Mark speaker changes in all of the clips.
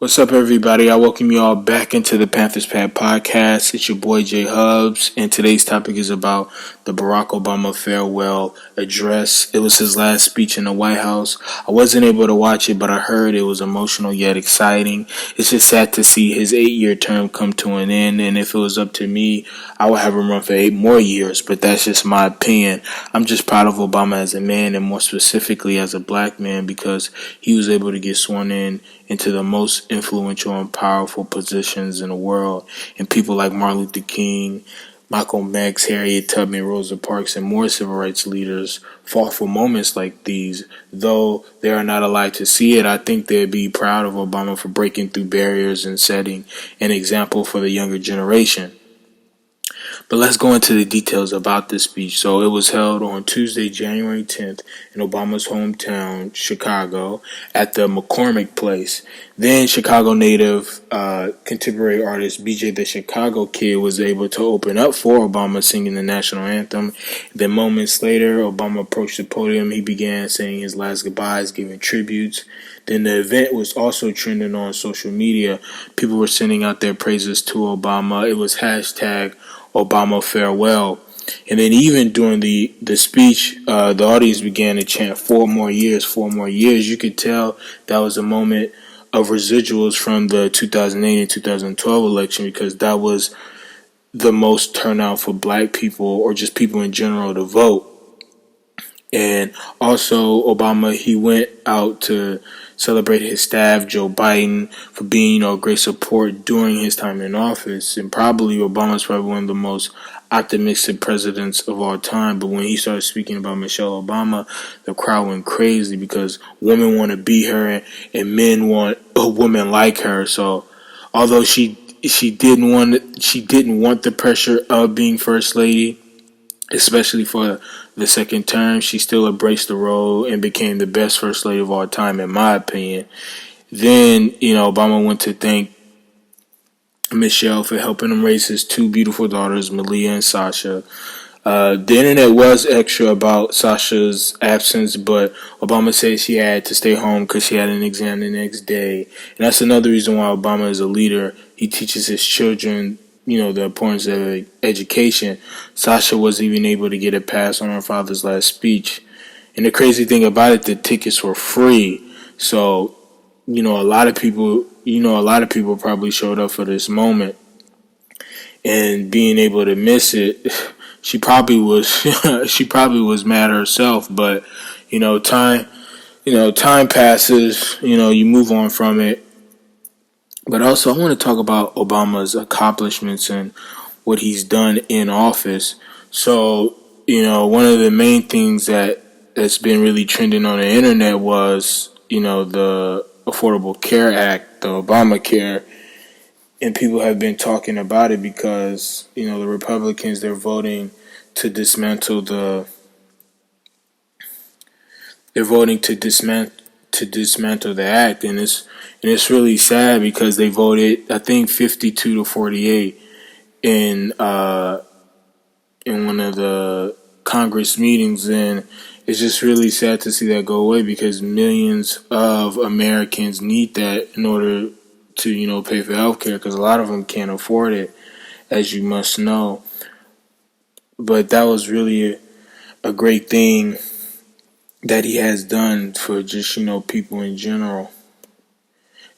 Speaker 1: What's up, everybody? I welcome you all back into the Panthers Pad podcast. It's your boy Jaye Hubbs, and today's topic is about the Barack Obama farewell address. It was his last speech in the White House. I wasn't able to watch it, but I heard it was emotional yet exciting. It's just sad to see his 8-year term come to an end, and if it was up to me, I would have him run for 8 more years, but that's just my opinion. I'm just proud of Obama as a man, and more specifically as a black man, because he was able to get sworn in into the most influential and powerful positions in the world. And people like Martin Luther King, Malcolm X, Harriet Tubman, Rosa Parks, and more civil rights leaders fought for moments like these. Though they are not alive to see it, I think they'd be proud of Obama for breaking through barriers and setting an example for the younger generation. But let's go into the details about this speech. So it was held on Tuesday, January 10th in Obama's hometown, Chicago, at the McCormick Place. Then Chicago native contemporary artist BJ the Chicago Kid was able to open up for Obama singing the national anthem. Then moments later, Obama approached the podium. He began saying his last goodbyes, giving tributes. Then the event was also trending on social media. People were sending out their praises to Obama. It was hashtag Obama farewell. And then even during the speech, the audience began to chant 4 more years, 4 more years. You could tell that was a moment of residuals from the 2008 and 2012 election, because that was the most turnout for black people or just people in general to vote. And also Obama, he went out to celebrate his staff, Joe Biden, for being, a great support during his time in office. And Obama's probably one of the most optimistic presidents of all time. But when he started speaking about Michelle Obama, the crowd went crazy because women want to be her and men want a woman like her. So although she didn't want the pressure of being first lady, especially for the second term, she still embraced the role and became the best first lady of all time, in my opinion. Then, Obama went to thank Michelle for helping him raise his 2 beautiful daughters, Malia and Sasha. The internet was extra about Sasha's absence, but Obama said she had to stay home because she had an exam the next day. And that's another reason why Obama is a leader. He teaches his children the importance of education. Sasha wasn't even able to get a pass on her father's last speech. And the crazy thing about it, the tickets were free. So, a lot of people probably showed up for this moment. And being able to miss it, she probably was she probably was mad herself, but time passes, you move on from it. But also, I want to talk about Obama's accomplishments and what he's done in office. So, one of the main things that's been really trending on the internet was, the Affordable Care Act, the Obamacare. And people have been talking about it because, the Republicans, they're voting to dismantle the act, and it's really sad because they voted, I think, 52 to 48 in one of the Congress meetings, and it's just really sad to see that go away because millions of Americans need that in order to pay for healthcare, because a lot of them can't afford it, as you must know. But that was really a great thing that he has done for just, people in general.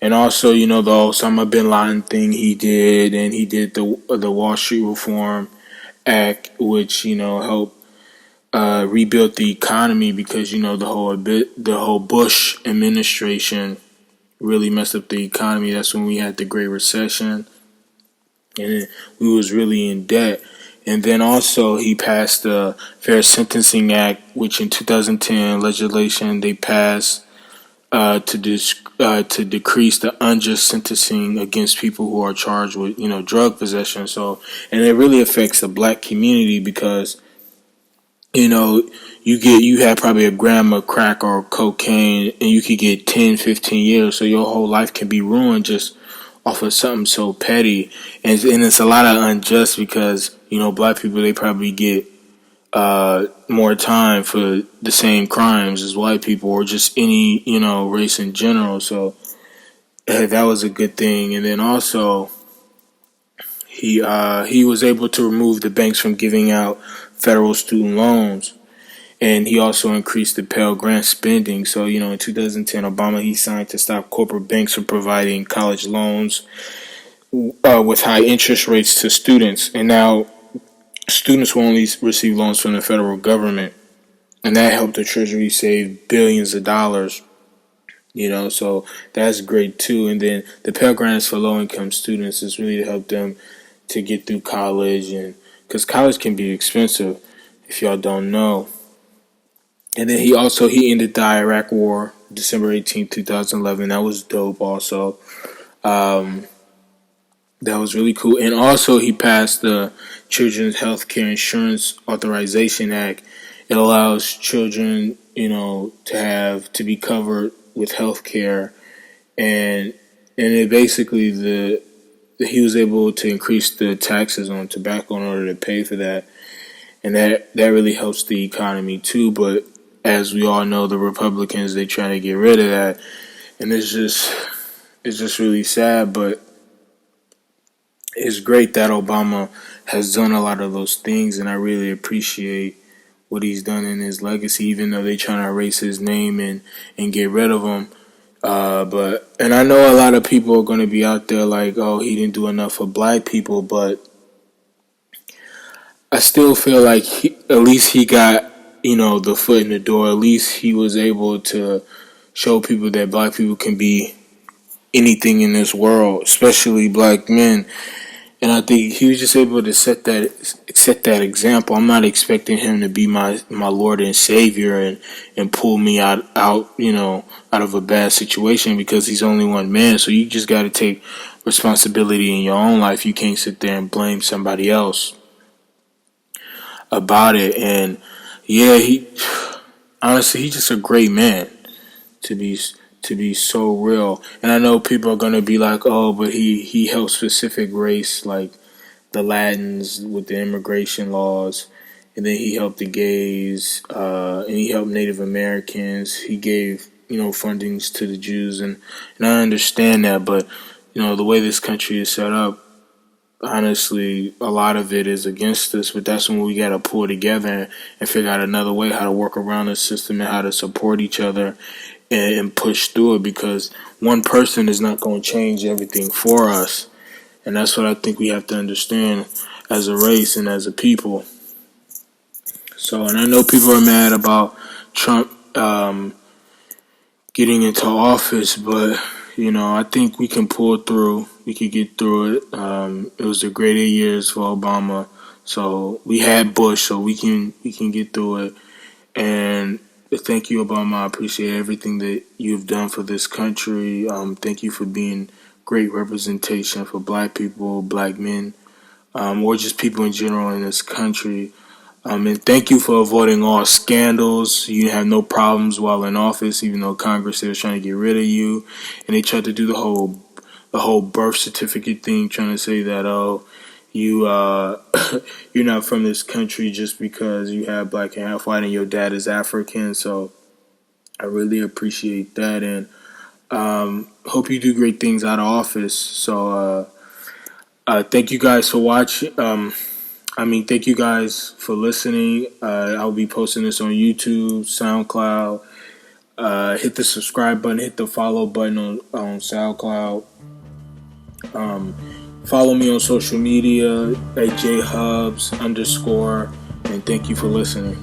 Speaker 1: And also, the Osama bin Laden thing he did, and he did the Wall Street Reform Act, which, helped rebuild the economy because, the whole Bush administration really messed up the economy. That's when we had the Great Recession, and we was really in debt. And then also he passed the Fair Sentencing Act, which in 2010 legislation they passed to decrease the unjust sentencing against people who are charged with drug possession. So, and it really affects the black community because you have probably a gram of crack or cocaine and you could get 10, 15 years. So your whole life can be ruined just off of something so petty. And it's a lot of unjust because, black people, they probably get more time for the same crimes as white people or just any, race in general. So that was a good thing. And then also he was able to remove the banks from giving out federal student loans, and he also increased the Pell Grant spending. So in 2010, Obama he signed to stop corporate banks from providing college loans with high interest rates to students, and now students will only receive loans from the federal government, and that helped the Treasury save billions of dollars. So that's great too. And then the Pell Grants for low-income students is really to help them to get through college, and because college can be expensive, if y'all don't know. And then he ended the Iraq War December 18th, 2011. That was dope. Also, that was really cool. And also, he passed the Children's Healthcare Insurance Authorization Act. It allows children, to be covered with health care, and it basically he was able to increase the taxes on tobacco in order to pay for that, and that really helps the economy too. But as we all know, the Republicans, they trying to get rid of that, and it's just really sad. But it's great that Obama has done a lot of those things, and I really appreciate what he's done in his legacy, even though they're trying to erase his name and get rid of him. And I know a lot of people are going to be out there like, oh, he didn't do enough for black people, but I still feel like at least he got, the foot in the door. At least he was able to show people that black people can be anything in this world, especially black men. And I think he was just able to set that example. I'm not expecting him to be my Lord and Savior and pull me out of a bad situation, because he's only one man. So you just got to take responsibility in your own life. You can't sit there and blame somebody else about it. And yeah, he's just a great man to be so real. And I know people are gonna be like, oh, but he helped specific race like the Latins with the immigration laws, and then he helped the gays, and he helped Native Americans. He gave fundings to the Jews, and I understand that, but the way this country is set up, honestly, a lot of it is against us. But that's when we gotta pull together and figure out another way how to work around the system and how to support each other and push through it, because one person is not going to change everything for us. And that's what I think we have to understand as a race and as a people. So, and I know people are mad about Trump getting into office, but I think we can pull through. We could get through it. It was the great 8 years for Obama, so we had Bush, so we can get through it. And thank you, Obama. I appreciate everything that you've done for this country. Thank you for being great representation for black people, black men, or just people in general in this country. And thank you for avoiding all scandals. You have no problems while in office, even though Congress was trying to get rid of you, and they tried to do the whole birth certificate thing, trying to say that you you're not from this country just because you have black and half white and your dad is African. So I really appreciate that, and hope you do great things out of office. So thank you guys for watching. Thank you guys for listening. I'll be posting this on YouTube, SoundCloud. Hit the subscribe button, hit the follow button on SoundCloud. Follow me on social media at Jaye Hubbs _, and thank you for listening.